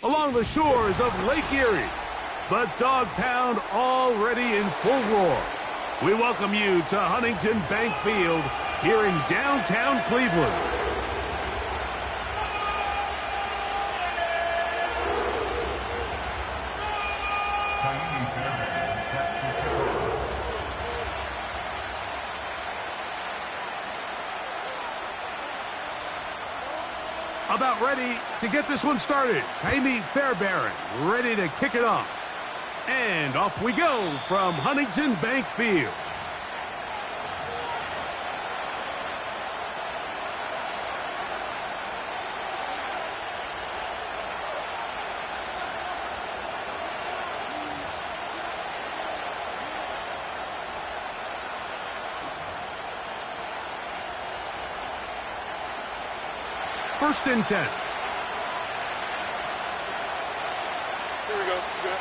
Along the shores of Lake Erie, the Dog Pound already in full roar. We welcome you to Huntington Bank Field here in downtown Cleveland. About ready to get this one started. Jaime Fairbairn ready to kick it off. And off we go from Huntington Bank Field. First and 10. Here we go. Good.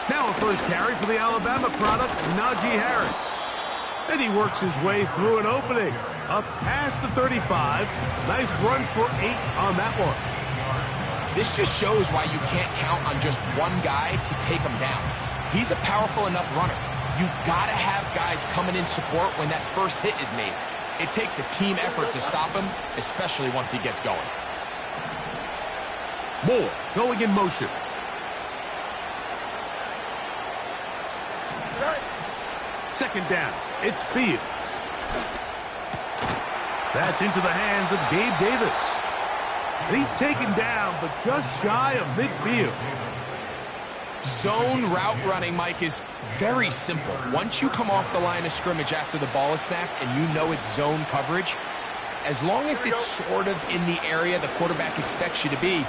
Now a first carry for the Alabama product, Najee Harris. And he works his way through an opening. Up past the 35. Nice run for 8 on that one. This just shows why you can't count on just one guy to take him down. He's a powerful enough runner. You gotta have guys coming in support when that first hit is made. It takes a team effort to stop him, especially once he gets going. Moore going in motion. Second down, it's Fields. That's into the hands of Gabe Davis. And he's taken down, but just shy of midfield. Zone route running, Mike, is very simple. Once you come off the line of scrimmage after the ball is snapped and you know it's zone coverage, as long as it's sort of in the area the quarterback expects you to be,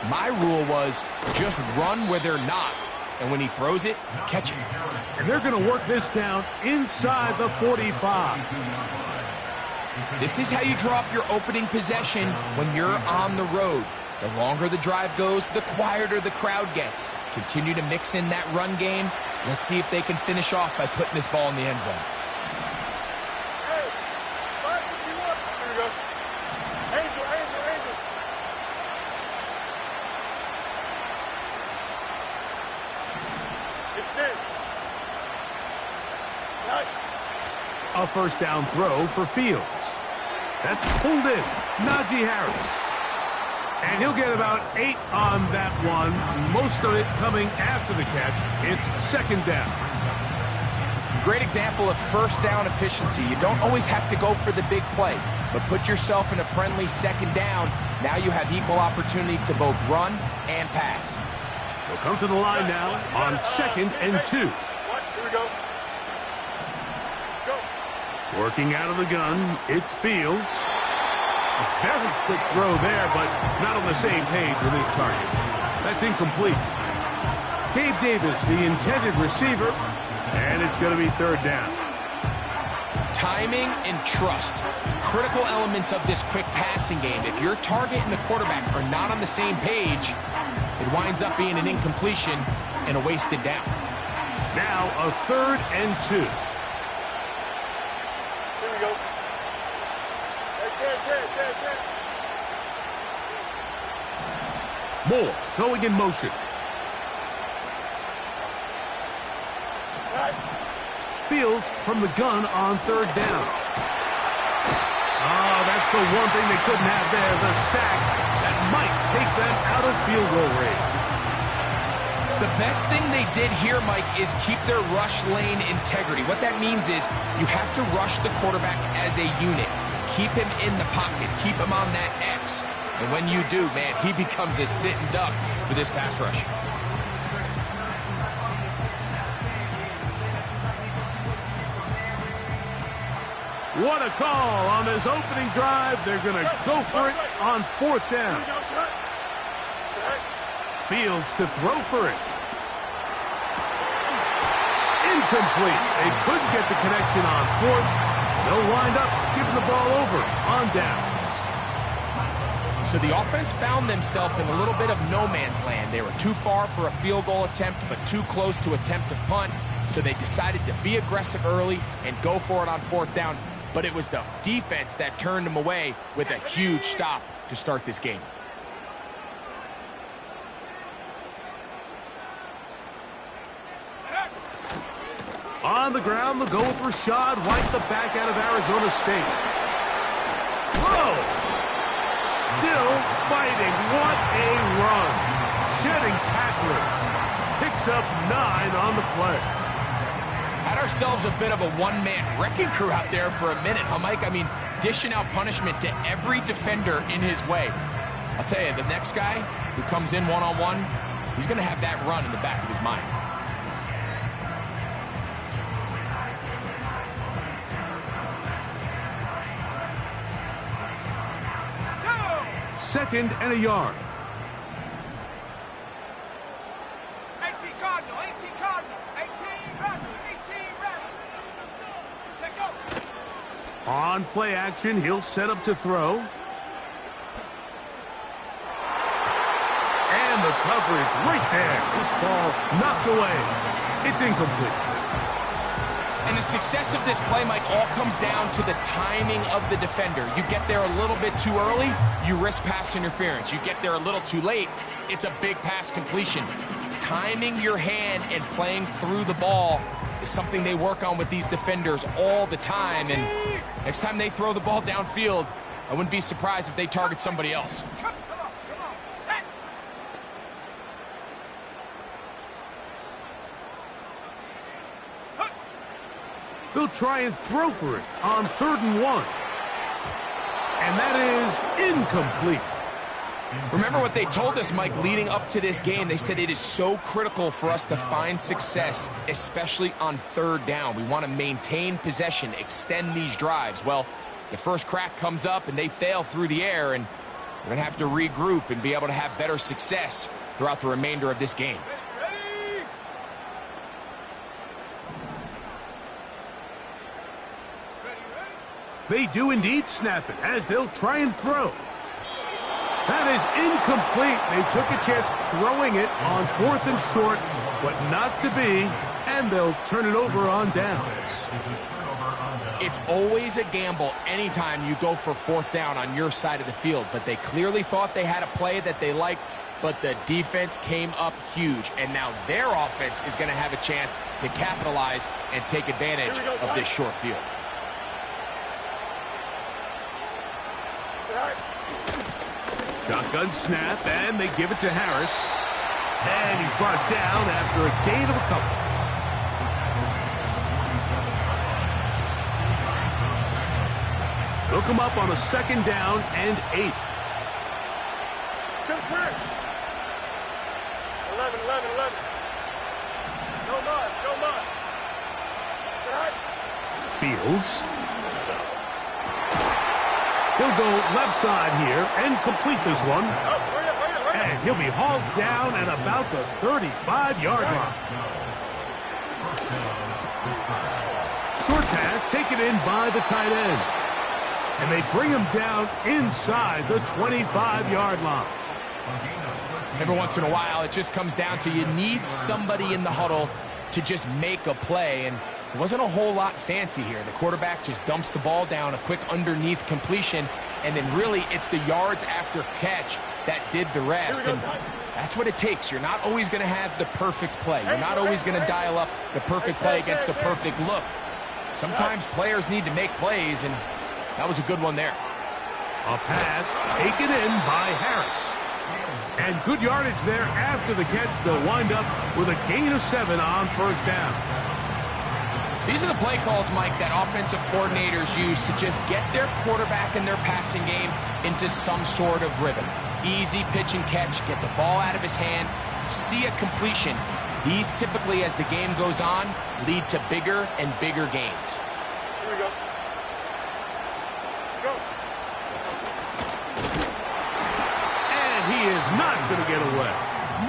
my rule was just run where they're not. And when he throws it, catch it. And they're going to work this down inside the 45. This is how you draw up your opening possession when you're on the road. The longer the drive goes, the quieter the crowd gets. Continue to mix in that run game. Let's see if they can finish off by putting this ball in the end zone. Hey, here we go. Angel. It's in. A first down throw for Fields. That's pulled in. Najee Harris. And he'll get about 8 on that one. Most of it coming after the catch. It's second down. Great example of first down efficiency. You don't always have to go for the big play, but put yourself in a friendly second down. Now you have equal opportunity to both run and pass. We'll come to the line now on 2nd and 2. Here we go. Working out of the gun, it's Fields. A very quick throw there, but not on the same page with his target. That's incomplete. Gabe Davis, the intended receiver. And it's going to be third down. Timing and trust, critical elements of this quick passing game. If your target and the quarterback are not on the same page, it winds up being an incompletion and a wasted down. Now a 3rd and 2. Here we go. Moore going in motion. Right. Fields from the gun on 3rd down. Oh, that's the one thing they couldn't have there, the sack that might take them out of field goal range. The best thing they did here, Mike, is keep their rush lane integrity. What that means is you have to rush the quarterback as a unit. Keep him in the pocket. Keep him on that X. And when you do, man, he becomes a sitting duck for this pass rush. What a call on this opening drive. They're going to go for it on 4th down. Fields to throw for it. Incomplete. They couldn't get the connection on 4th. They'll wind up giving the ball over on downs. So the offense found themselves in a little bit of no man's land. They were too far for a field goal attempt, but too close to attempt a punt. So they decided to be aggressive early and go for it on 4th down. But it was the defense that turned them away with a huge stop to start this game. On the ground, they'll go with Rachaad White, the back out of Arizona State. Whoa! Still fighting. What a run. Shedding tacklers. Picks up 9 on the play. Had ourselves a bit of a one-man wrecking crew out there for a minute, huh, Mike? I mean, dishing out punishment to every defender in his way. I'll tell you, the next guy who comes in one-on-one, he's going to have that run in the back of his mind. 2nd and a yard. 18 Cardinals, 18 Cardinals, 18 Rebels, 18 Rebels. Take over. On play action, he'll set up to throw. And the coverage right there. This ball knocked away. It's incomplete. And the success of this play, Mike, all comes down to the timing of the defender. You get there a little bit too early, you risk pass interference. You get there a little too late, it's a big pass completion. Timing your hand and playing through the ball is something they work on with these defenders all the time. And next time they throw the ball downfield, I wouldn't be surprised if they target somebody else. Come on, set. They'll try and throw for it on 3rd and 1. And that is incomplete. Remember what they told us, Mike, leading up to this game. They said it is so critical for us to find success, especially on 3rd down. We want to maintain possession, extend these drives. Well, the first crack comes up and they fail through the air, and we're going to have to regroup and be able to have better success throughout the remainder of this game. They do indeed snap it as they'll try and throw. That is incomplete. They took a chance throwing it on 4th and short, but not to be, and they'll turn it over on downs. It's always a gamble anytime you go for 4th down on your side of the field, but they clearly thought they had a play that they liked, but the defense came up huge, and now their offense is going to have a chance to capitalize and take advantage of this short field. Shotgun snap, and they give it to Harris. And he's brought down after a gain of a couple. They'll come up on a 2nd down and 8. 11, 11, 11. No loss, no loss. Fields. He'll go left side here and complete this one. And he'll be hauled down at about the 35-yard line. Short pass taken in by the tight end. And they bring him down inside the 25-yard line. Every once in a while, it just comes down to you need somebody in the huddle to just make a play. And it wasn't a whole lot fancy here. The quarterback just dumps the ball down, a quick underneath completion, and then really it's the yards after catch that did the rest. And that's what it takes. You're not always going to have the perfect play. You're not always going to dial up the perfect play against the perfect look. Sometimes players need to make plays, and that was a good one there. A pass taken in by Harris. And good yardage there after the catch. They'll wind up with a gain of 7 on first down. These are the play calls, Mike, that offensive coordinators use to just get their quarterback and their passing game into some sort of rhythm. Easy pitch and catch, get the ball out of his hand, see a completion. These typically, as the game goes on, lead to bigger and bigger gains. Here we go. Go. He is not going to get away.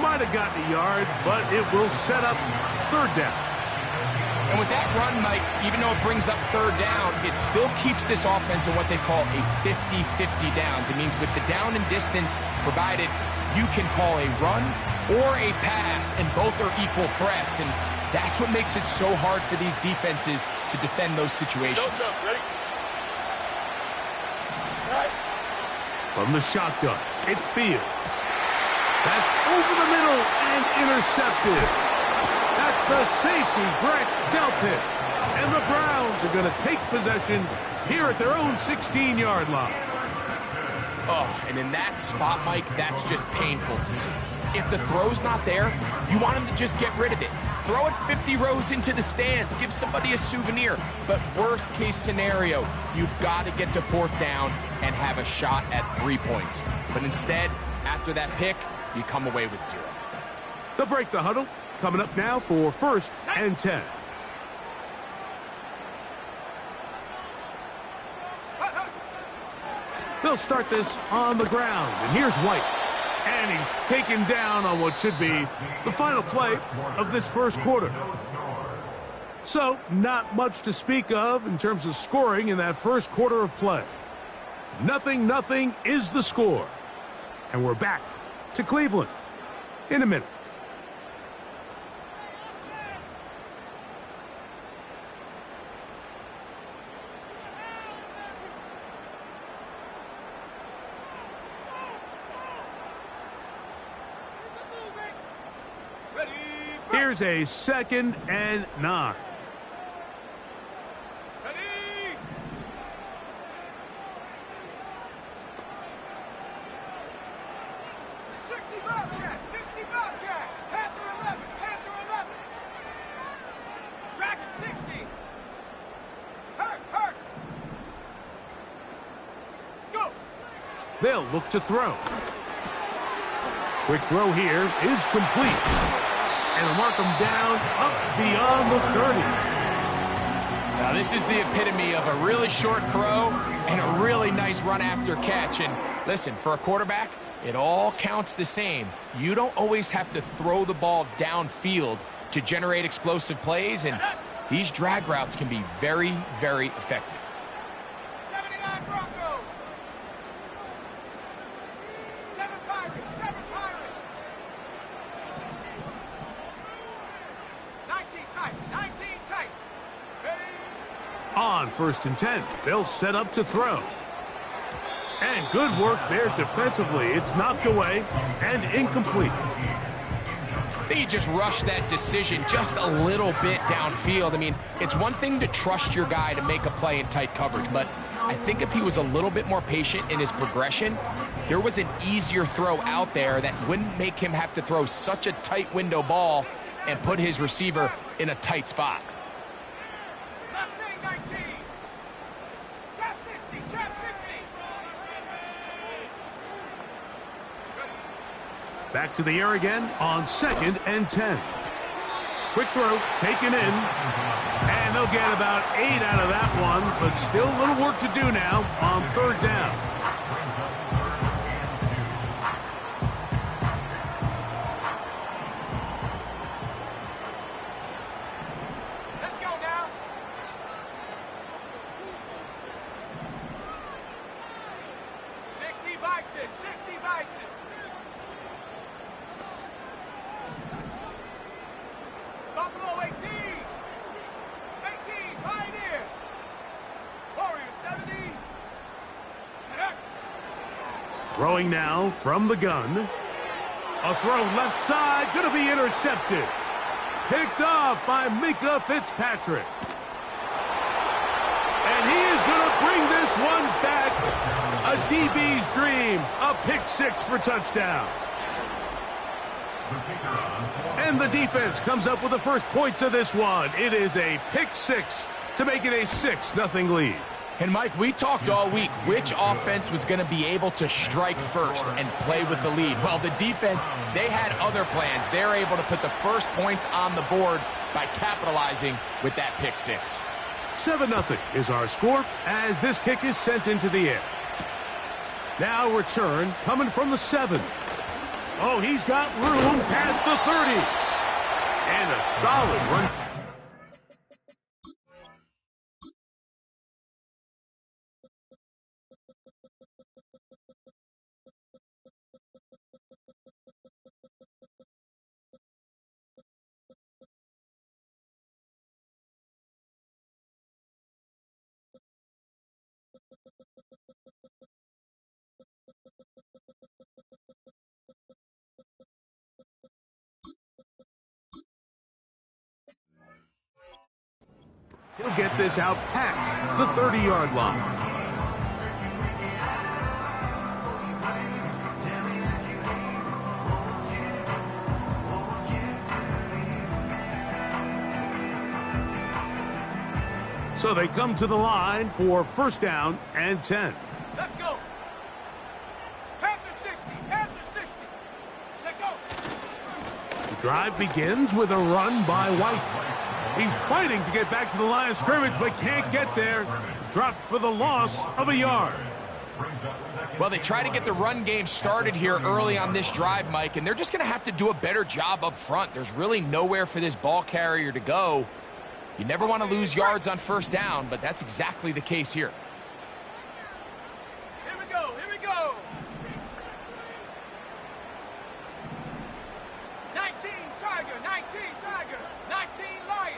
Might have gotten a yard, but it will set up third down. And with that run, Mike, even though it brings up third down, it still keeps this offense in what they call a 50-50 downs. It means with the down and distance provided, you can call a run or a pass, and both are equal threats. And that's what makes it so hard for these defenses to defend those situations. Go, ready? All right. From the shotgun, it's Fields. That's over the middle and intercepted. That's the safety, Grant Delpit. And the Browns are going to take possession here at their own 16-yard line. Oh, and in that spot, Mike, that's just painful to see. If the throw's not there, you want him to just get rid of it. Throw it 50 rows into the stands. Give somebody a souvenir. But worst case scenario, you've got to get to fourth down and have a shot at 3 points. But instead, after that pick, you come away with 0. They'll break the huddle. Coming up now for 1st and 10. They'll start this on the ground. And here's White. And he's taken down on what should be the final play of this first quarter. So, not much to speak of in terms of scoring in that first quarter of play. 0-0 is the score. And we're back to Cleveland in a minute. Here's a 2nd and 9. Ready? Sixty Bobcat. Panther 11. Dragon 60. Hurt. Go. They'll look to throw. Quick throw here is complete. And mark him down up beyond the 30. Now, this is the epitome of a really short throw and a really nice run after catch. And listen, for a quarterback, it all counts the same. You don't always have to throw the ball downfield to generate explosive plays, and these drag routes can be very, very effective. 79 Broncos. 7 Pirates. 19 tight. Ready? On 1st and 10, they'll set up to throw. And good work there defensively. It's knocked away and incomplete. I think he just rushed that decision just a little bit downfield. I mean, it's one thing to trust your guy to make a play in tight coverage, but I think if he was a little bit more patient in his progression, there was an easier throw out there that wouldn't make him have to throw such a tight window ball and put his receiver in a tight spot. Last thing, 19. Trap 60. Back to the air again on 2nd and 10. Quick throw taken in. And they'll get about 8 out of that one, but still a little work to do now on 3rd down. Let's go now. Bison, 60 Bison. Buffalo 18. 18, Pioneer. Warriors 70. Throwing now from the gun. A throw left side, going to be intercepted. Picked off by Minkah Fitzpatrick. And he is going to bring this one back. A DB's dream. A pick six for touchdown. And the defense comes up with the first points of this one. It is a pick six to make it a 6-0 lead. And Mike, we talked all week which offense was going to be able to strike first and play with the lead. Well, the defense, they had other plans. They're able to put the first points on the board by capitalizing with that pick six. 7-0 is our score as this kick is sent into the air. Now return coming from the 7. Oh, he's got room past the 30. And a solid run. He'll get this out past the 30-yard line. So they come to the line for first down and 10. Let's go. Panther 60, Panther 60. Check go. The drive begins with a run by White. He's fighting to get back to the line of scrimmage, but can't get there. Dropped for the loss of a yard. Well, they try to get the run game started here early on this drive, Mike, and they're just going to have to do a better job up front. There's really nowhere for this ball carrier to go. You never want to lose yards on first down, but that's exactly the case here. Here we go, here we go. 19 Tiger, 19 Tiger, 19 Lion.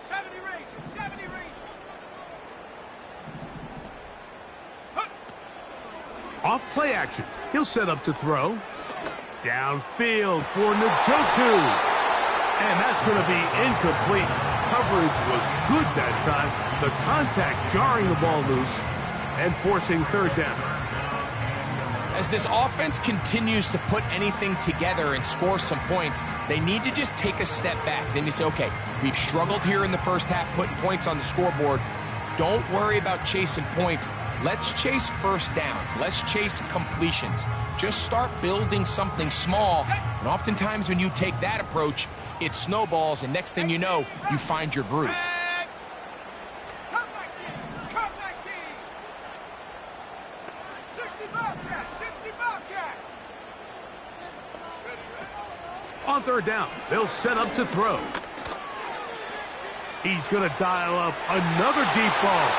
70 Rangers, 70 Rangers. Off play action. He'll set up to throw. Downfield for Njoku. And that's going to be incomplete. Coverage was good that time. The contact jarring the ball loose and forcing third down. As this offense continues to put anything together and score some points, they need to just take a step back. Then you say, okay, we've struggled here in the first half putting points on the scoreboard. Don't worry about chasing points. Let's chase first downs. Let's chase completions. Just start building something small. And oftentimes when you take that approach, it snowballs, and next thing you know, you find your groove. Cut 19, cut 19. 60 Bobcat, 60 Bobcat. On third down, they'll set up to throw. He's going to dial up another deep ball.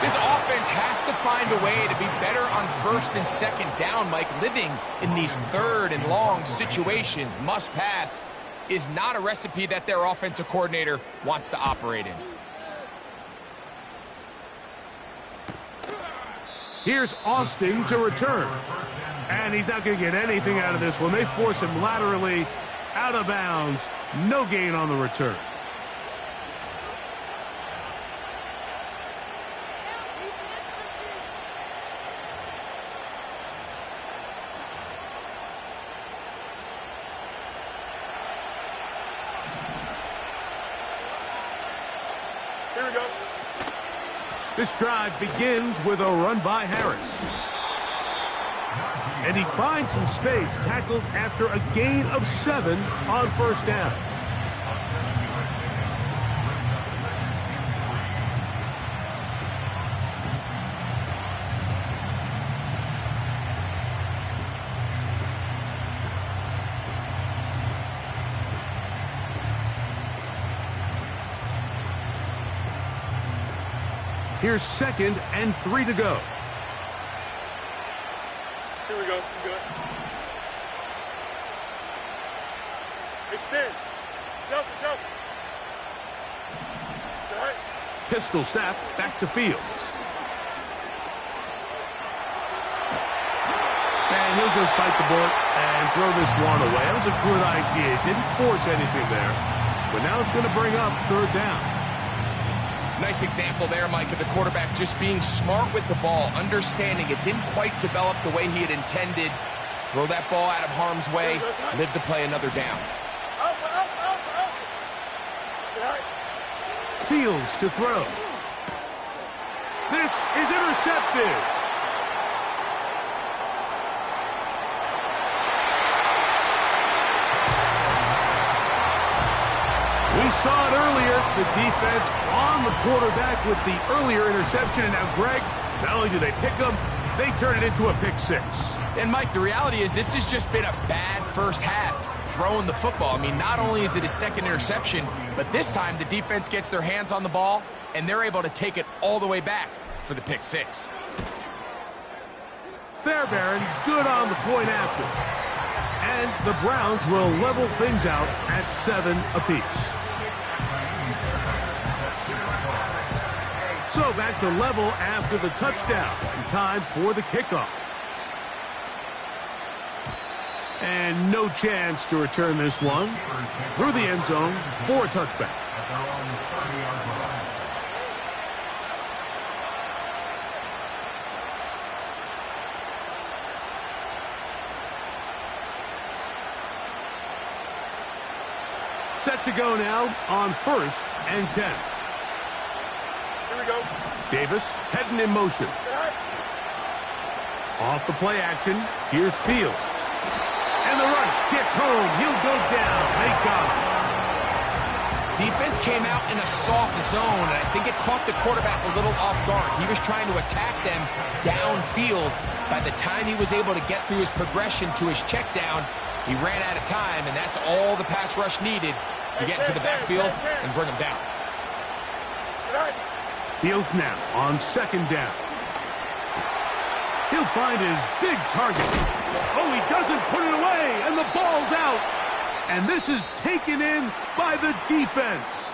This offense has to find a way to be better on first and second down, Mike. Living in these third and long situations, must pass, is not a recipe that their offensive coordinator wants to operate in. Here's Austin to return. And he's not going to get anything out of this one. They force him laterally out of bounds. No gain on the return. Here we go. This drive begins with a run by Harris. And he finds some space, tackled after a gain of 7 on first down. Here's 2nd and 3 to go. Here we go. Good. Extend. Delta. All right. Pistol snap back to Fields. And he'll just bite the bullet and throw this one away. That was a good idea. Didn't force anything there. But now it's going to bring up 3rd down. Nice example there, Mike, of the quarterback just being smart with the ball, understanding it didn't quite develop the way he had intended. Throw that ball out of harm's way, live to play another down. Up. Fields to throw. This is intercepted. We saw it earlier, the defense on the quarterback with the earlier interception. And now, Greg, not only do they pick him, they turn it into a pick 6. And, Mike, the reality is this has just been a bad first half throwing the football. I mean, not only is it his 2nd interception, but this time the defense gets their hands on the ball, and they're able to take it all the way back for the pick 6. Fairbairn good on the point after. And the Browns will level things out at 7 apiece. So back to level after the touchdown. And time for the kickoff. And no chance to return this one through the end zone for a touchback. Set to go now on 1st and 10. Here we go. Davis heading in motion. Off the play action, here's Fields. And the rush gets home. He'll go down. They got him. Defense came out in a soft zone, and I think it caught the quarterback a little off guard. He was trying to attack them downfield. By the time he was able to get through his progression to his check down, he ran out of time, and that's all the pass rush needed to get into the backfield and bring him down. Fields now on 2nd down. He'll find his big target. Oh, he doesn't put it away, and the ball's out. And this is taken in by the defense.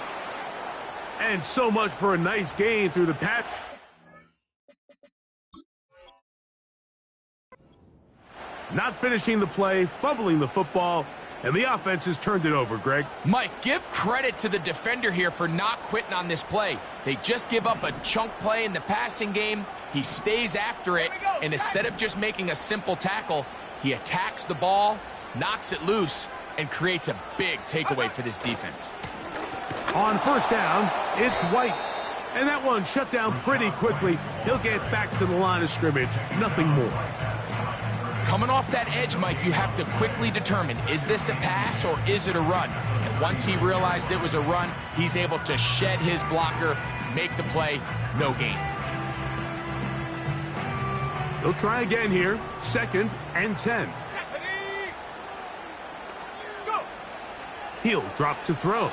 And so much for a nice gain through the pass. Not finishing the play, fumbling the football, and the offense has turned it over, Greg. Mike, give credit to the defender here for not quitting on this play. They just give up a chunk play in the passing game. He stays after it, and instead of just making a simple tackle, he attacks the ball, knocks it loose, and creates a big takeaway for this defense. On 1st down, it's White. And that one shut down pretty quickly. He'll get back to the line of scrimmage. Nothing more. Coming off that edge, Mike, you have to quickly determine, is this a pass or is it a run? And once he realized it was a run, he's able to shed his blocker, make the play, no gain. He'll try again here. 2nd and 10. He'll drop to throw.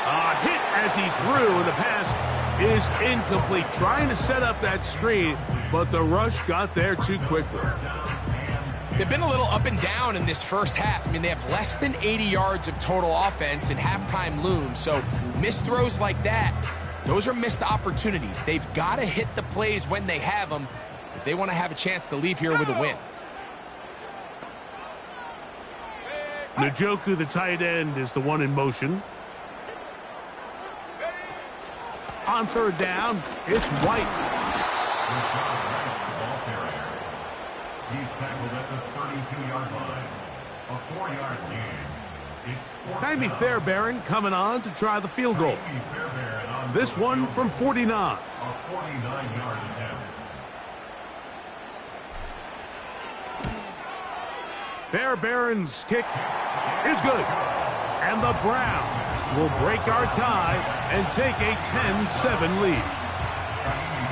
A hit as he threw, and the pass is incomplete. Trying to set up that screen, but the rush got there too quickly. They've been a little up and down in this first half. I mean, they have less than 80 yards of total offense, and halftime looms. So missed throws like that, those are missed opportunities. They've got to hit the plays when they have them if they want to have a chance to leave here with a win. Njoku, the tight end, is the one in motion. On 3rd down, it's White. He's tackled at the 32-yard line. A 4-yard gain. Jaime Fairbairn coming on to try the field goal. This one from 49. A 49-yard attempt. Fairbairn's kick is good. And the Browns will break our tie and take a 10-7 lead.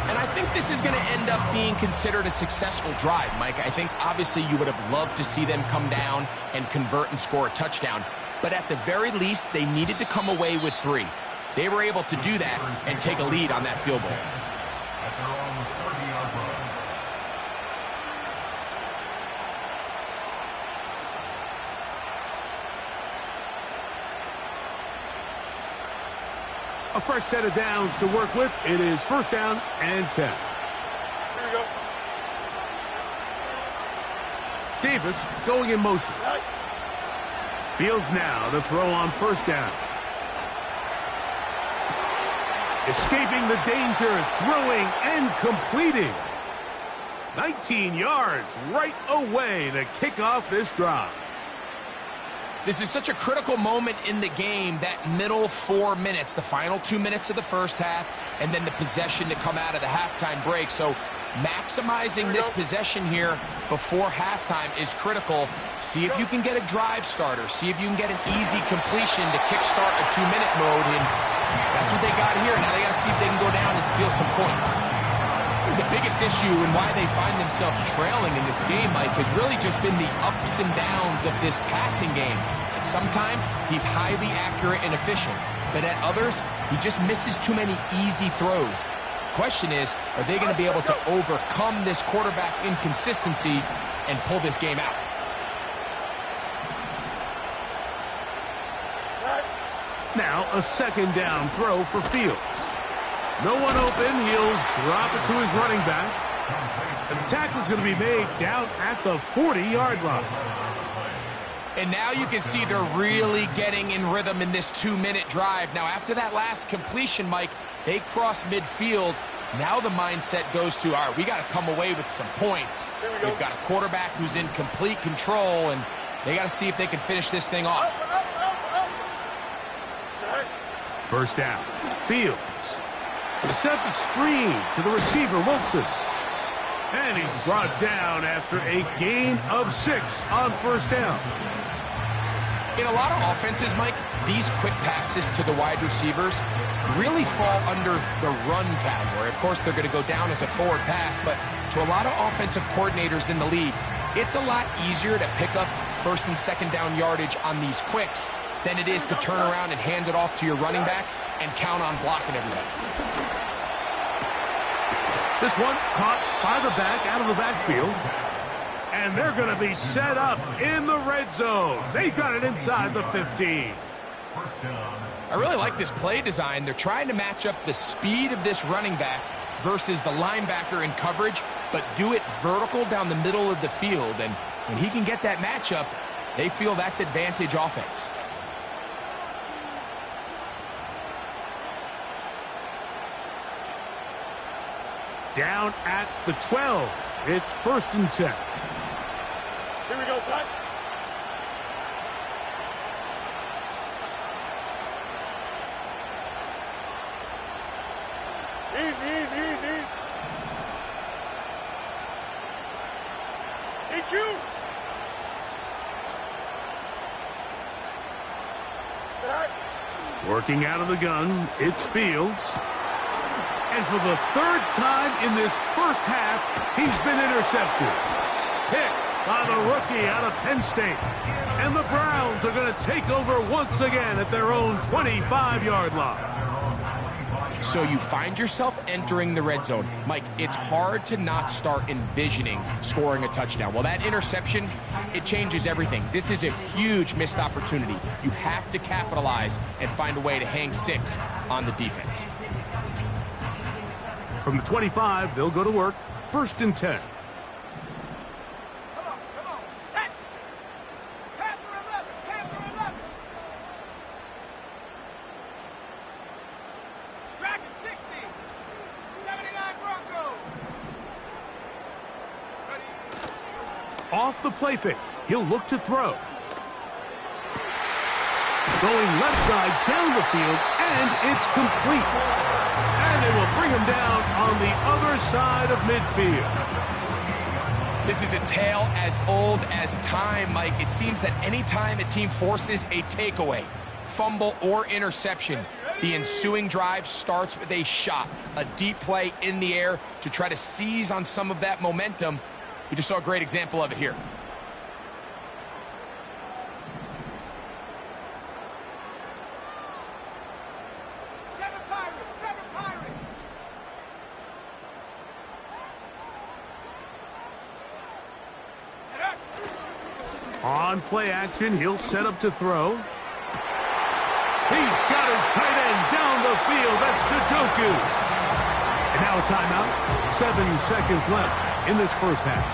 And I think this is going to end up being considered a successful drive, Mike. I think obviously you would have loved to see them come down and convert and score a touchdown. But at the very least, they needed to come away with 3. They were able to do that and take a lead on that field goal. At their own 30-yard line. A fresh set of downs to work with. It is first down and 10. Here we go. Davis going in motion. Right. Fields now to throw on first down. Escaping the danger, throwing and completing. 19 yards right away to kick off this drive. This is such a critical moment in the game, that middle 4 minutes, the final 2 minutes of the first half, and then the possession to come out of the halftime break. So maximizing this possession here before halftime is critical. See if you can get a drive starter. See if you can get an easy completion to kickstart a 2-minute mode, and that's what they got here. Now they got to see if they can go down and steal some points. The biggest issue and why they find themselves trailing in this game, Mike, has really just been the ups and downs of this passing game. And sometimes he's highly accurate and efficient, but at others, he just misses too many easy throws. Question is, are they going to be able to overcome this quarterback inconsistency and pull this game out? Now a second down throw for Fields. No one open. He'll drop it to his running back. And the tackle's going to be made down at the 40-yard line. And now you can see they're really getting in rhythm in this 2-minute drive. Now, after that last completion, Mike, they cross midfield. Now the mindset goes to, all right, we got to come away with some points. We've got a quarterback who's in complete control, and they got to see if they can finish this thing off. First down. Fields. To set the screen to the receiver, Wilson. And he's brought down after a gain of 6 on first down. In a lot of offenses, Mike, these quick passes to the wide receivers really fall under the run category. Of course, they're going to go down as a forward pass, but to a lot of offensive coordinators in the league, it's a lot easier to pick up first and second down yardage on these quicks than it is to turn around and hand it off to your running back and count on blocking everybody. This one caught by the back, out of the backfield. And they're going to be set up in the red zone. They've got it inside the 15. I really like this play design. They're trying to match up the speed of this running back versus the linebacker in coverage, but do it vertical down the middle of the field. And when he can get that matchup, they feel that's advantage offense. Down at the 12. It's first and 10. Here we go, son. Easy. DQ. Set. Working out of the gun, it's Fields. And for the third time in this first half, he's been intercepted. Picked by the rookie out of Penn State. And the Browns are going to take over once again at their own 25-yard line. So you find yourself entering the red zone. Mike, it's hard to not start envisioning scoring a touchdown. Well, that interception, it changes everything. This is a huge missed opportunity. You have to capitalize and find a way to hang 6 on the defense. From the 25, they'll go to work. First and 10. Come on. Set. Panther left. Dragon 60. 79 Bronco. Ready. Off the play fake. He'll look to throw. Going left side down the field, and it's complete. And they will bring him down on the other side of midfield. This is a tale as old as time, Mike. It seems that anytime a team forces a takeaway, fumble, or interception, the ensuing drive starts with a shot, a deep play in the air to try to seize on some of that momentum. We just saw a great example of it here. On play action, he'll set up to throw. He's got his tight end down the field. That's Njoku. And now a timeout. 7 seconds left in this first half.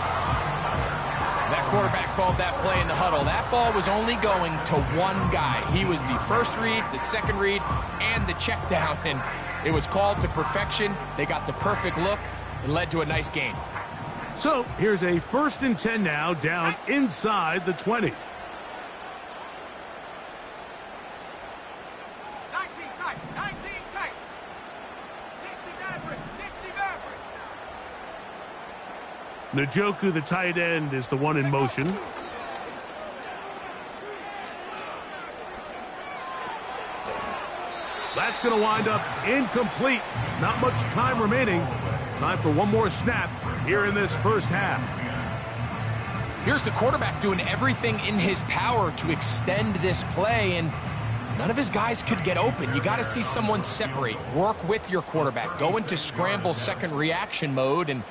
That quarterback called that play in the huddle. That ball was only going to one guy. He was the first read, the second read, and the check down. And it was called to perfection. They got the perfect look and led to a nice gain. So here's a 1st and 10 now, down inside the 20. 19 tight, 19 tight. 60 Maverick, 60 Maverick. Njoku, the tight end, is the one in motion. That's going to wind up incomplete. Not much time remaining. Time for one more snap here in this first half. Here's the quarterback doing everything in his power to extend this play, and none of his guys could get open. You got to see someone separate, work with your quarterback, go into scramble second reaction mode, and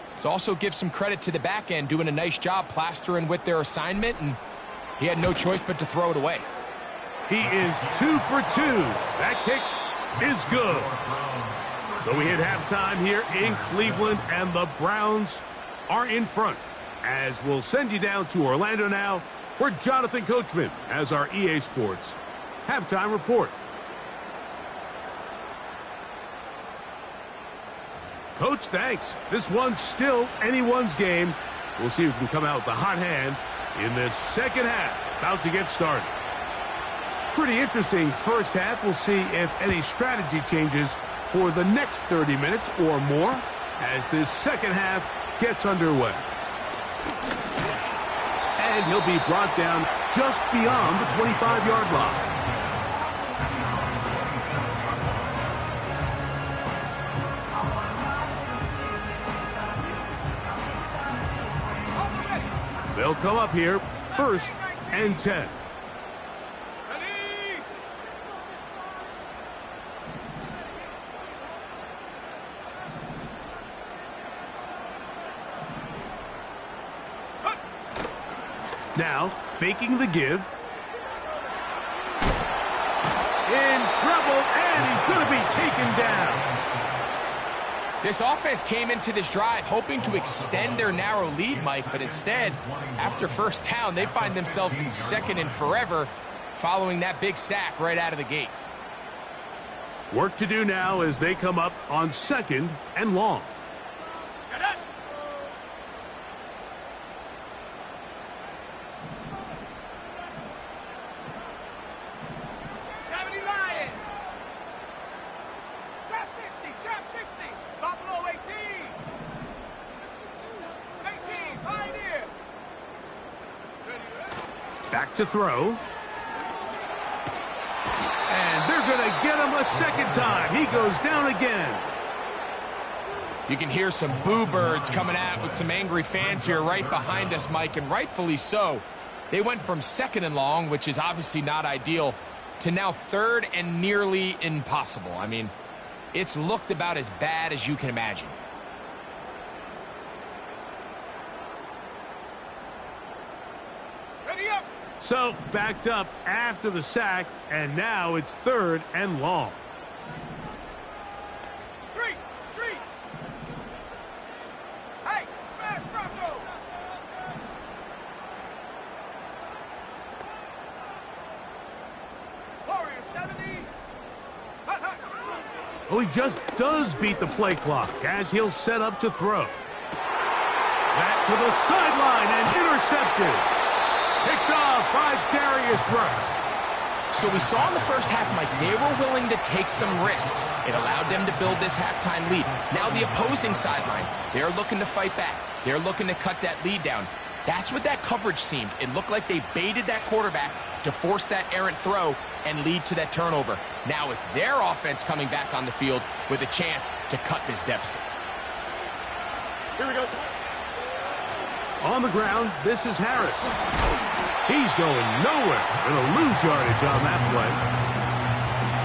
let's also give some credit to the back end doing a nice job plastering with their assignment, and he had no choice but to throw it away. He is 2 for 2. That kick is good. So we hit halftime here in Cleveland, and the Browns are in front. As we'll send you down to Orlando now for Jonathan Coachman as our EA Sports halftime report. Coach, thanks. This one's still anyone's game. We'll see who can come out with the hot hand in this second half. About to get started. Pretty interesting first half. We'll see if any strategy changes for the next 30 minutes or more as this second half gets underway. And he'll be brought down just beyond the 25-yard line. They'll come up here, 1st and 10. Now, faking the give. In trouble, and he's going to be taken down. This offense came into this drive hoping to extend their narrow lead, Mike, but instead, after first down, they find themselves in 2nd and forever following that big sack right out of the gate. Work to do now as they come up on 2nd and long. Back to throw. And they're going to get him a second time. He goes down again. You can hear some boo birds coming out with some angry fans here right behind us, Mike, and rightfully so. They went from 2nd and long, which is obviously not ideal, to now 3rd and nearly impossible. I mean, it's looked about as bad as you can imagine. So, backed up after the sack, and now it's 3rd and long. Street! Hey, smash Bronco! Warrior 70. Oh, he just does beat the play clock as he'll set up to throw. Back to the sideline and intercepted. Picked off by Darius Rush. So we saw in the first half, Mike, they were willing to take some risks. It allowed them to build this halftime lead. Now the opposing sideline, they're looking to fight back. They're looking to cut that lead down. That's what that coverage seemed. It looked like they baited that quarterback to force that errant throw and lead to that turnover. Now it's their offense coming back on the field with a chance to cut this deficit. Here we go. On the ground, this is Harris. He's going nowhere. Going to lose yardage on that play.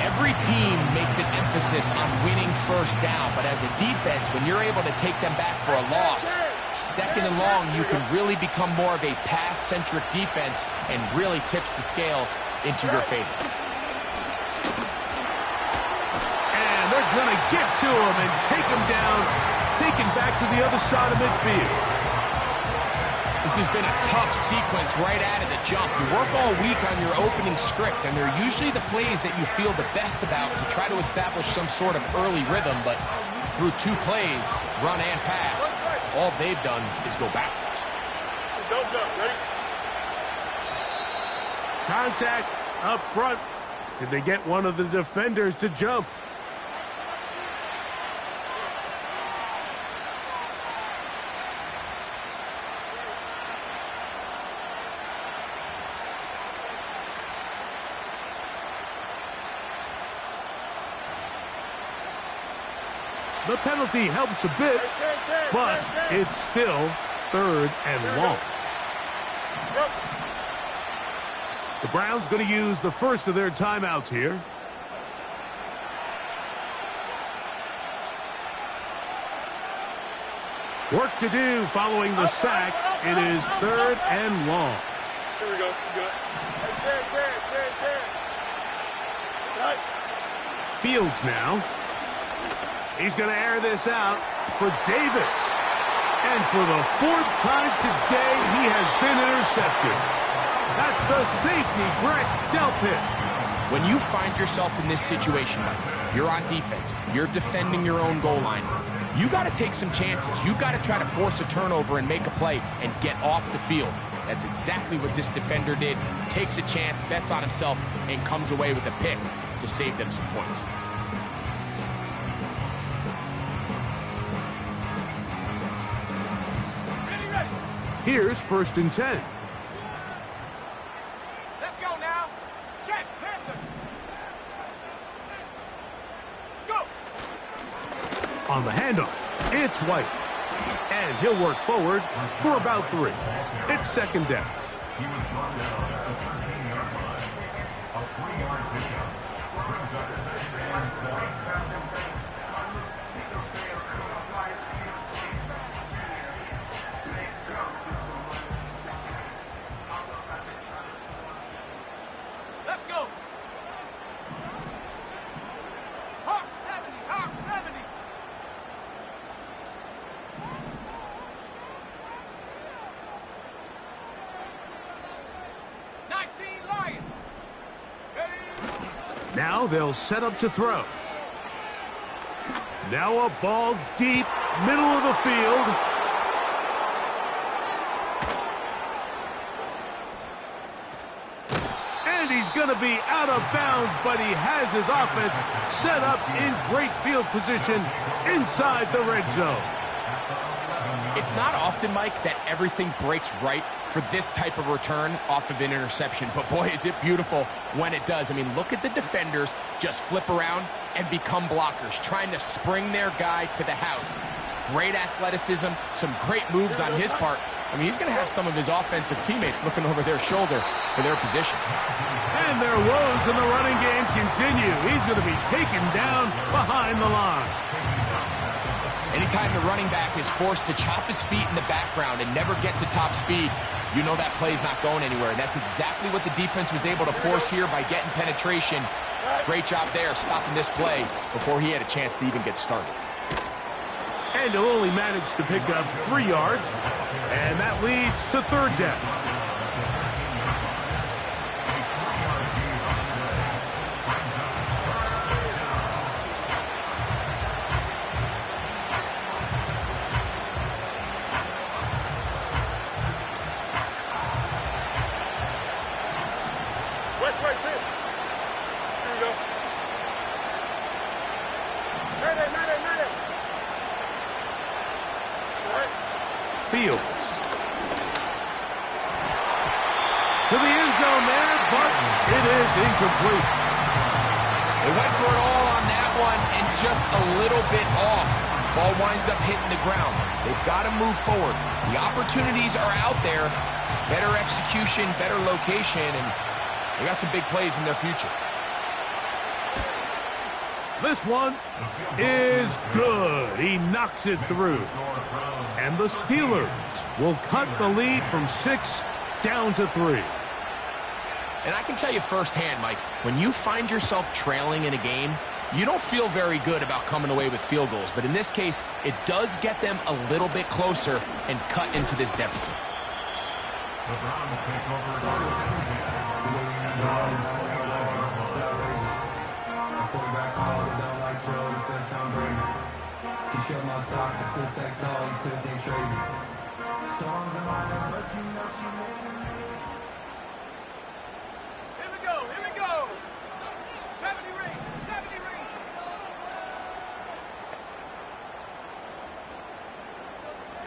Every team makes an emphasis on winning first down, but as a defense, when you're able to take them back for a loss, Second and long, you can really become more of a pass-centric defense and really tips the scales into your favor. And they're going to get to him and take him down, taken back to the other side of midfield. This has been a tough sequence right out of the jump. You work all week on your opening script, and they're usually the plays that you feel the best about to try to establish some sort of early rhythm, but through 2 plays, run and pass, all they've done is go backwards. Don't jump. Ready? Contact up front. Did they get one of the defenders to jump? The penalty helps a bit, but it's still 3rd and long. The Browns going to use the first of their timeouts here. Work to do following the sack. It is 3rd and long. Here we go. Good. Right. Fields now. He's going to air this out for Davis. And for the 4th time today, he has been intercepted. That's the safety, Grant Delpit. When you find yourself in this situation, Mike, you're on defense, you're defending your own goal line, you got to take some chances. You got to try to force a turnover and make a play and get off the field. That's exactly what this defender did. Takes a chance, bets on himself, and comes away with a pick to save them some points. Here's 1st and 10. Let's go now. Check. Panther. Go. On the handoff, it's White. And he'll work forward for about 3. It's 2nd down. He was brought down at the 13-yard line. A 3-yard pickup brings up 2nd and 7. Let's go. Hawk 70. Hawk 70. Lion. Now they'll set up to throw. Now a ball deep, middle of the field. And he's going to be out of bounds, but he has his offense set up in great field position inside the red zone. It's not often, Mike, that everything breaks right for this type of return off of an interception. But boy, is it beautiful when it does. I mean, look at the defenders just flip around and become blockers, trying to spring their guy to the house. Great athleticism, some great moves on his part. I mean, he's going to have some of his offensive teammates looking over their shoulder for their position. And their woes in the running game continue. He's going to be taken down behind the line. Anytime the running back is forced to chop his feet in the background and never get to top speed, you know that play's not going anywhere. That's exactly what the defense was able to force here by getting penetration. Great job there stopping this play before he had a chance to even get started. And he'll only manage to pick up 3 yards, and that leads to 3rd down. Fields. To the end zone there, but it is incomplete. They went for it all on that one and just a little bit off. Ball winds up hitting the ground. They've got to move forward. The opportunities are out there. Better execution, better location, and they got some big plays in their future. This one is is good. He knocks it through. And the Steelers will cut the lead from 6 down to 3. And I can tell you firsthand, Mike, when you find yourself trailing in a game, you don't feel very good about coming away with field goals. But in this case, it does get them a little bit closer and cut into this deficit. The Browns take over. Quarterback calls it down like 12 and said Tom Brady. He shut my stock, but still stay tall, you still can't trade me. Storms in my life, but you know she made it. Here we go, here we go. 70 Rangers, 70 Rangers.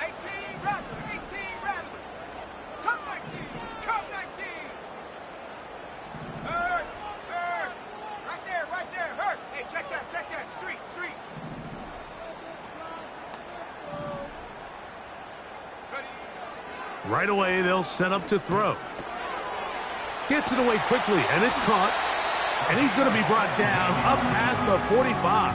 18 Rattler, 18 Rattler. Come 19, come 19. Hurt, hurt. Right there, hurt. Hey, check that, street. Ready? Right away, they'll set up to throw. Gets it away quickly, and it's caught. And he's going to be brought down up past the 45.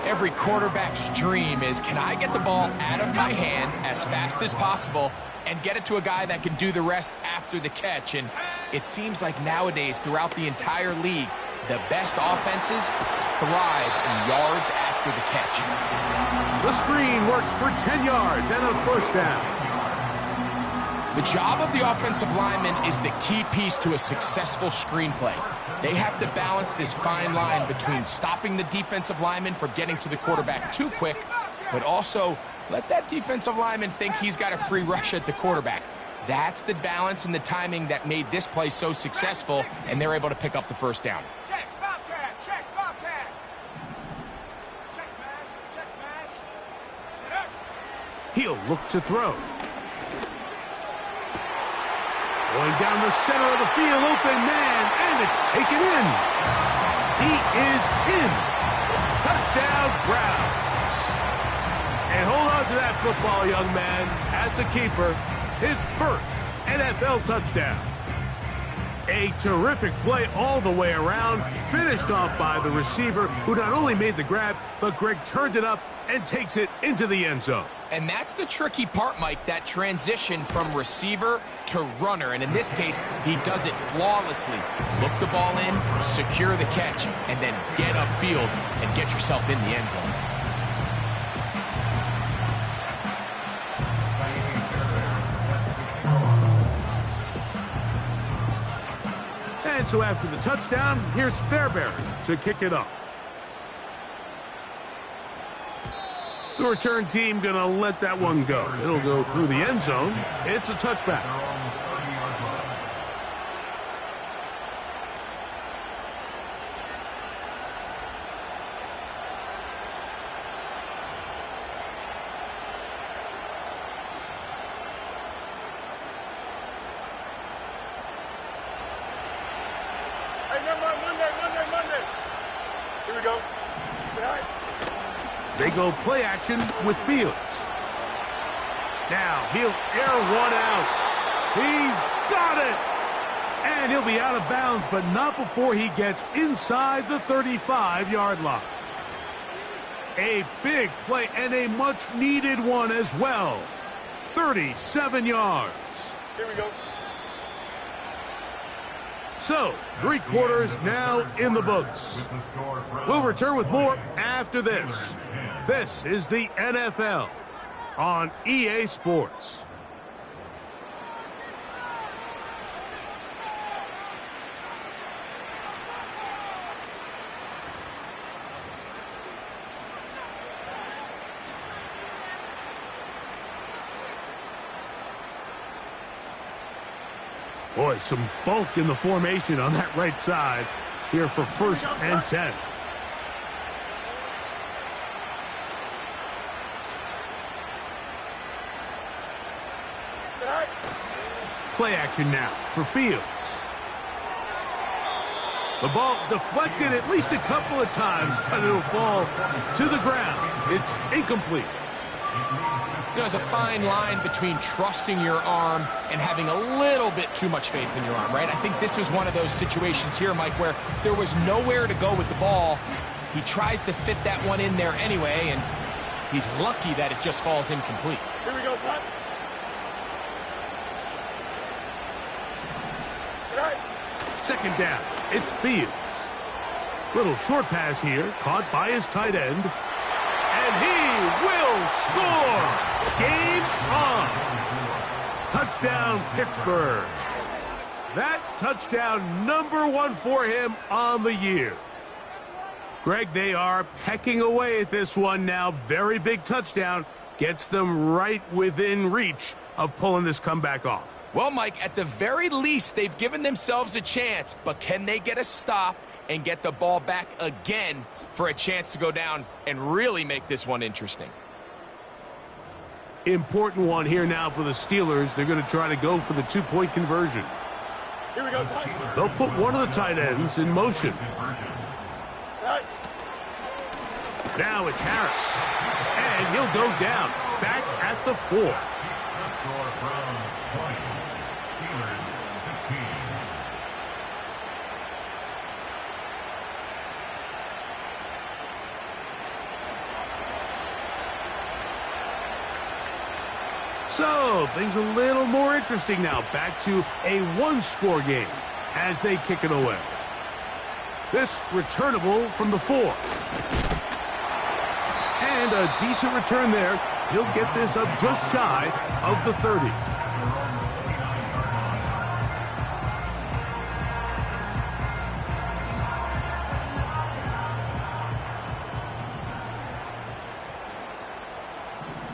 Every quarterback's dream is, can I get the ball out of my hand as fast as possible and get it to a guy that can do the rest after the catch? And it seems like nowadays, throughout the entire league, the best offenses thrive in yards after the catch. The screen works for 10 yards and a first down. The job of the offensive lineman is the key piece to a successful screenplay. They have to balance this fine line between stopping the defensive lineman from getting to the quarterback too quick, but also let that defensive lineman think he's got a free rush at the quarterback. That's the balance and the timing that made this play so successful, and they're able to pick up the first down. Check Bobcat, check Bobcat. Check smash. Get up. He'll look to throw. Going down the center of the field, open man, and it's taken in. He is in. Touchdown, Browns. And hold on to that football, young man. That's a keeper. His first NFL touchdown. A terrific play all the way around, finished off by the receiver, who not only made the grab, but Greg turned it up and takes it into the end zone. And that's the tricky part, Mike, that transition from receiver to runner. And in this case, he does it flawlessly. Look the ball in, secure the catch, and then get upfield and get yourself in the end zone. And so after the touchdown, here's Fairbairn to kick it off. The return team going to let that one go. It'll go through the end zone. It's a touchback. Hey, Monday. Here we go. Say hi. They go play action with Fields. Now he'll air one out. He's got it. And he'll be out of bounds, but not before he gets inside the 35-yard line. A big play and a much-needed one as well. 37 yards. Here we go. So, 3 quarters now in the books. We'll return with more after this. This is the NFL on EA Sports. Boy, some bulk in the formation on that right side here for 1st and 10. Say hi. Play action now for Fields. The ball deflected at least a couple of times, but it'll fall to the ground. It's incomplete. There's a fine line between trusting your arm and having a little bit too much faith in your arm, right? I think this was one of those situations here, Mike, where there was nowhere to go with the ball, He tries to fit that one in there anyway, and he's lucky that it just falls incomplete. Here we go, son. Second down, it's Fields. Little short pass here, caught by his tight end. And he will score! Game on! Touchdown, Pittsburgh. That touchdown number 1 for him on the year. Greg, they are pecking away at this one now. Very big touchdown. Gets them right within reach of pulling this comeback off. Well, Mike, at the very least, they've given themselves a chance, but can they get a stop and get the ball back again for a chance to go down and really make this one interesting? Important one here now for the Steelers. They're going to try to go for the 2-point conversion. Here we go, son. They'll put one of the tight ends in motion. Now it's Harris. And he'll go down, back at the 4. The score, Browns 20, Steelers 16. So, things a little more interesting now. Back to a 1-score game as they kick it away. This returnable from the 4. And a decent return there. He'll get this up just shy of the 30.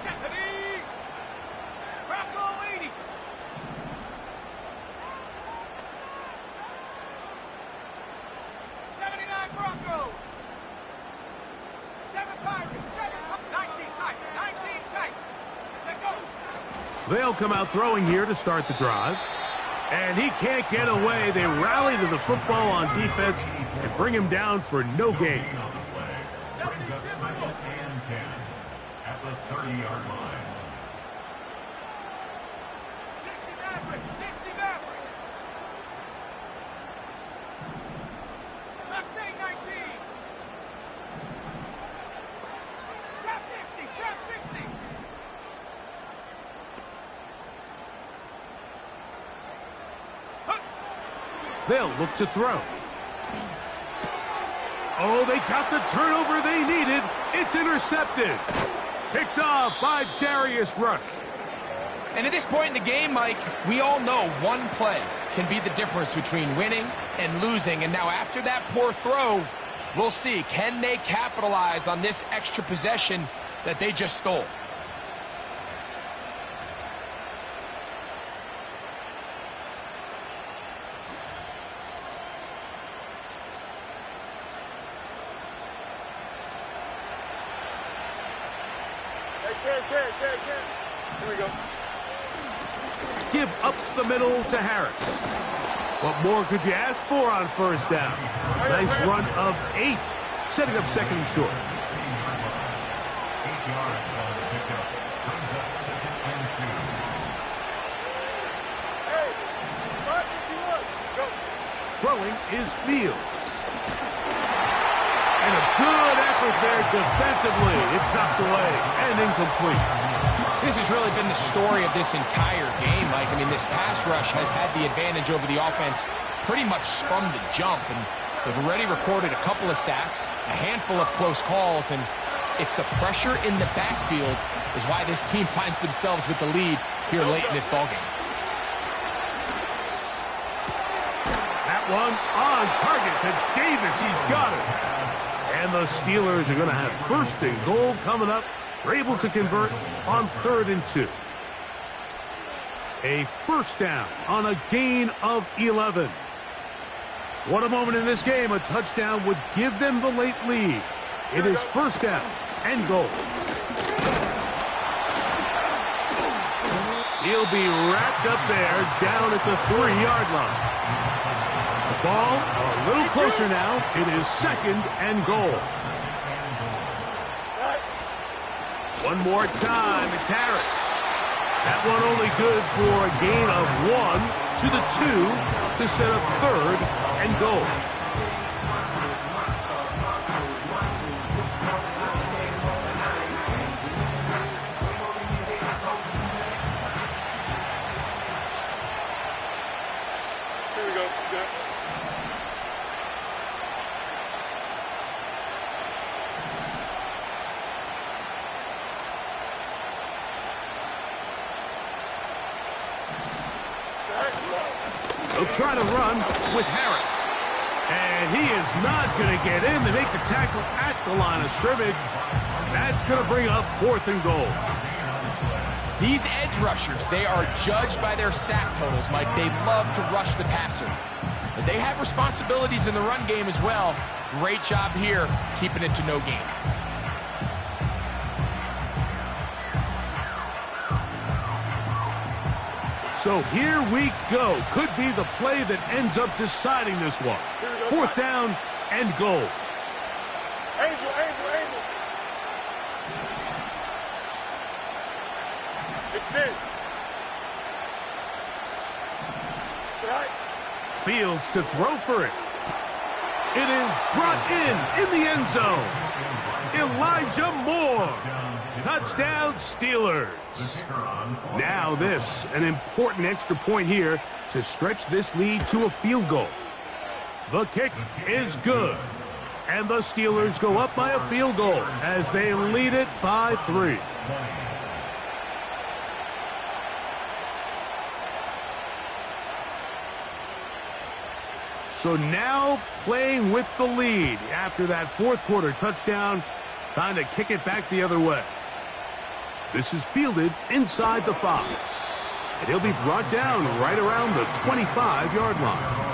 Stephanie! Rocco 80! '79 Bronco! 7 Pirates! 19 tight! 19 tight! Set go! They'll come out throwing here to start the drive. And he can't get away. They rally to the football on defense and bring him down for no gain. Brings up 2nd and 10 at the 30-yard line. 60 Maverick! 60 Maverick! Mustang 19! Trap 60! Trap 60! They'll look to throw. Oh, they got the turnover they needed. It's intercepted. Picked off by Darius Rush. And at this point in the game, Mike, we all know one play can be the difference between winning and losing. And now after that poor throw, we'll see. Can they capitalize on this extra possession that they just stole? Here we go. Give up the middle to Harris. What more could you ask for on first down? Nice run of 8, setting up 2nd and short. 8 yards on the pickup. Brings up 2nd and 2. Hey! 551! Go! Throwing is Fields. And a good effort there defensively. It's knocked away and incomplete. This has really been the story of this entire game, Mike. I mean, this pass rush has had the advantage over the offense pretty much from the jump, and they've already recorded a couple of sacks, a handful of close calls, and it's the pressure in the backfield is why this team finds themselves with the lead here late in this ballgame. That one on target to Davis. He's got it. And the Steelers are going to have 1st and goal coming up. They're able to convert on 3rd and 2. A 1st down on a gain of 11. What a moment in this game. A touchdown would give them the late lead. It is 1st down and goal. He'll be wrapped up there down at the 3-yard line. The ball a little closer now. It is 2nd and goal. One more time, it's Harris. That one only good for a gain of 1 to the 2 to set up 3rd and goal. They'll try to run with Harris. And he is not going to get in. They make the tackle at the line of scrimmage. That's going to bring up 4th and goal. These edge rushers, they are judged by their sack totals, Mike. They love to rush the passer. But they have responsibilities in the run game as well. Great job here, keeping it to no gain. So here we go. Could be the play that ends up deciding this one. 4th down and goal. Angel, Angel, Angel. Extend. Right. Fields to throw for it. It is brought in the end zone. Elijah Moore. Touchdown, Steelers. Now this, an important extra point here to stretch this lead to a field goal. The kick is good. And the Steelers go up by a field goal as they lead it by 3. So now playing with the lead after that 4th quarter touchdown. Time to kick it back the other way. This is fielded inside the 5. And he'll be brought down right around the 25-yard line.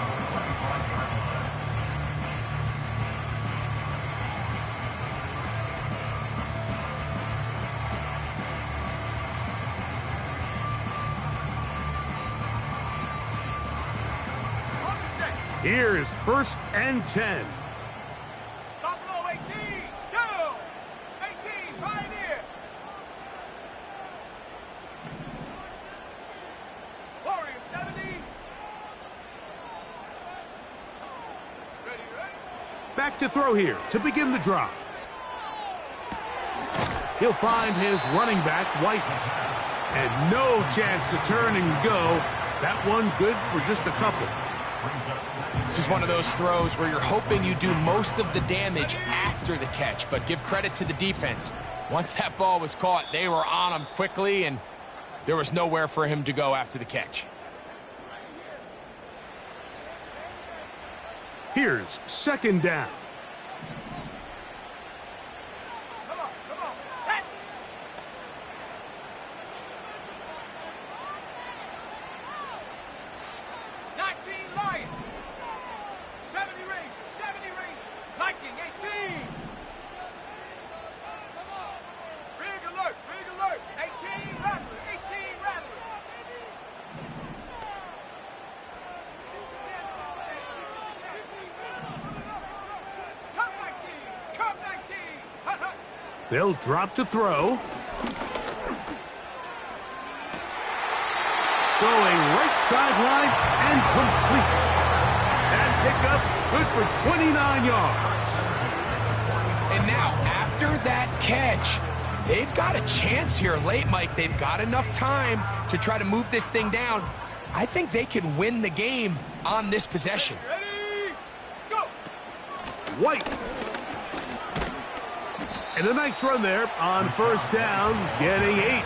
Here's 1st and 10. Buffalo 18. Go. 18. Pioneer. Warrior 70. Ready. Back to throw here to begin the drive. He'll find his running back, White. And no chance to turn and go. That one good for just a couple. This is one of those throws where you're hoping you do most of the damage after the catch, but give credit to the defense. Once that ball was caught, they were on him quickly, and there was nowhere for him to go after the catch. Here's 2nd down. Come on. Set. Lion. 70 Rangers. Viking 18. Big alert. 18 Rattler. Come 19. They'll drop to throw. Going right sideline and complete. That pickup good for 29 yards. And now, after that catch, they've got a chance here late, Mike. They've got enough time to try to move this thing down. I think they can win the game on this possession. Ready, go. White. And a nice run there on 1st down, getting 8.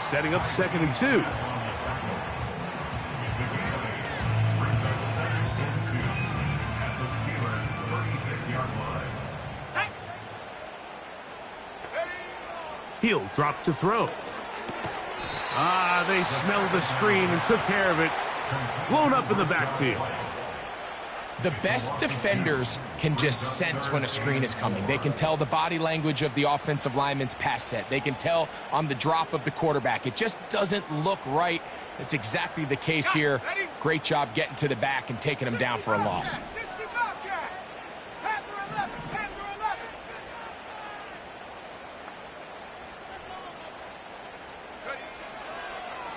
Setting up 2nd and 2. He'll drop to throw. They smelled the screen and took care of it. Blown up in the backfield. The best defenders can just sense when a screen is coming. They can tell the body language of the offensive lineman's pass set. They can tell on the drop of the quarterback. It just doesn't look right. That's exactly the case here. Great job getting to the back and taking him down for a loss. 65 cat. Panther 11.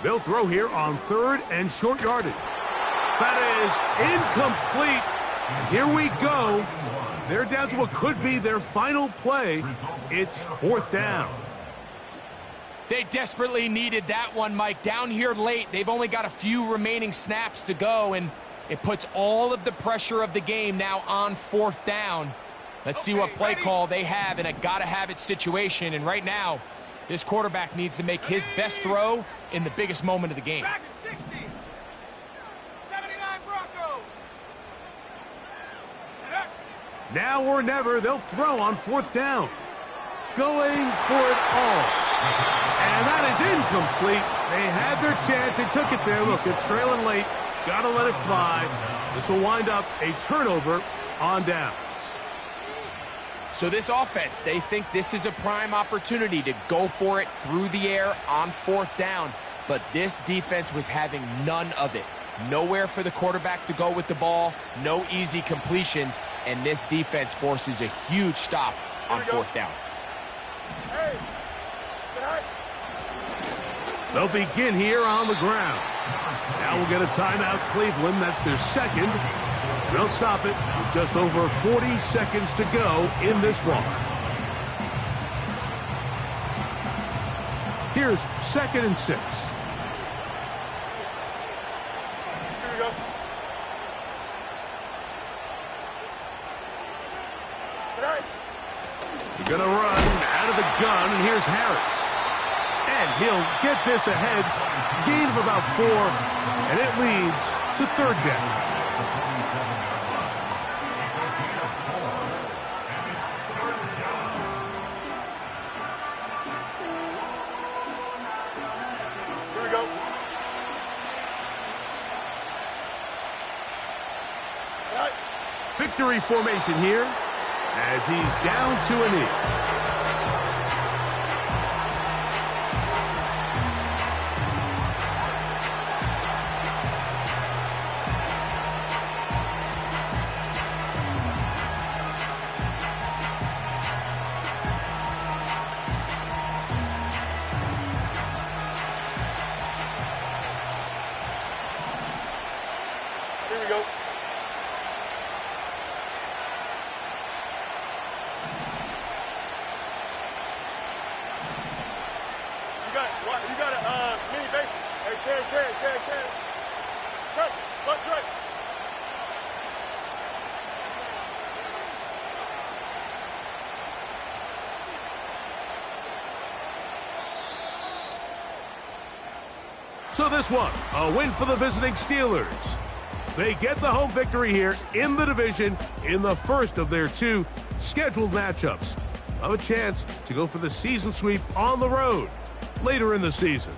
They'll throw here on 3rd and short yardage. That is incomplete. And here we go. They're down to what could be their final play. It's 4th down. They desperately needed that one, Mike. Down here late, they've only got a few remaining snaps to go, and it puts all of the pressure of the game now on 4th down. Let's see what play call they have in a gotta-have-it situation, and right now, this quarterback needs to make his best throw in the biggest moment of the game. Dragon 60. 79 Bronx. Now or never, they'll throw on 4th down. Going for it all. And that is incomplete. They had their chance. They took it there. Look, they're trailing late. Got to let it fly. This will wind up a turnover on downs. So this offense, they think this is a prime opportunity to go for it through the air on 4th down. But this defense was having none of it. Nowhere for the quarterback to go with the ball. No easy completions. And this defense forces a huge stop on 4th down. Hey, tonight. They'll begin here on the ground. Now we'll get a timeout, Cleveland. That's their second. And they'll stop it with just over 40 seconds to go in this one. Here's 2nd and 6. Here we go. Tonight. They're going to run out of the gun, and here's Harris. And he'll get this ahead. Gain of about 4, and it leads to 3rd down. Here we go. Tonight. Victory formation here as he's down to a knee. Here we go. You got a mini base. Hey, carry. Press it. Lunch right. So this one, a win for the visiting Steelers. They get the home victory here in the division in the first of their 2 scheduled matchups. Have a chance to go for the season sweep on the road later in the season.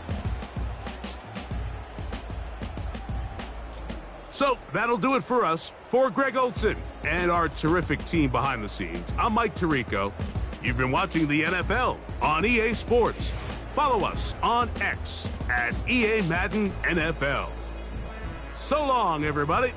So that'll do it for us. For Greg Olson and our terrific team behind the scenes, I'm Mike Tirico. You've been watching the NFL on EA Sports. Follow us on X at EA Madden NFL. So long, everybody.